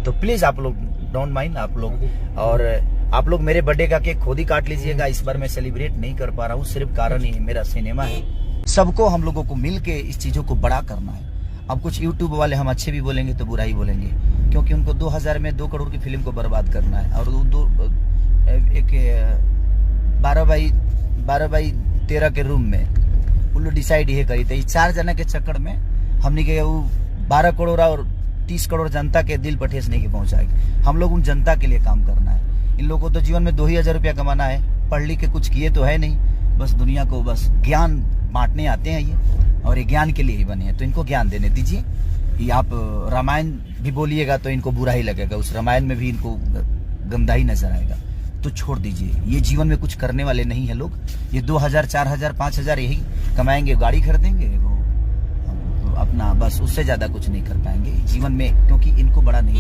तो प्लीज आप लोग डोंट माइंड आप लोग, और आप लोग मेरे बर्थडे का केक खुद ही काट लीजिएगा। इस बार मैं सेलिब्रेट नहीं कर पा रहा हूँ, सिर्फ कारण ही मेरा सिनेमा है। सबको हम लोगों को मिल के इस चीजों को बड़ा करना है। अब कुछ यूट्यूब वाले हम अच्छे भी बोलेंगे तो बुरा ही बोलेंगे, क्योंकि उनको 2000 में 2 करोड़ की फिल्म को बर्बाद करना है। और एक 12x13 के रूम में वो लोग डिसाइड ये करी थे। 4 जना के चक्कर में हमने के वो 12 करोड़ और 30 करोड़ जनता के दिल पर ठेस नहीं के पहुंचाएगी। हम लोग उन जनता के लिए काम करना है। इन लोगों को तो जीवन में 2000 रुपया कमाना है, पढ़ लिख के कुछ किए तो है नहीं, बस दुनिया को बस ज्ञान बांटने आते हैं ये, और ये ज्ञान के लिए ही बने हैं। तो इनको ज्ञान देने दीजिए। ये आप रामायण भी बोलिएगा तो इनको बुरा ही लगेगा, उस रामायण में भी इनको गंदा ही नजर आएगा। तो छोड़ दीजिए, ये जीवन में कुछ करने वाले नहीं है लोग। ये 2000 4000 5000 यही कमाएंगे, गाड़ी खरीदेंगे, वो अपना बस, उससे ज्यादा कुछ नहीं कर पाएंगे जीवन में, क्योंकि इनको बड़ा नहीं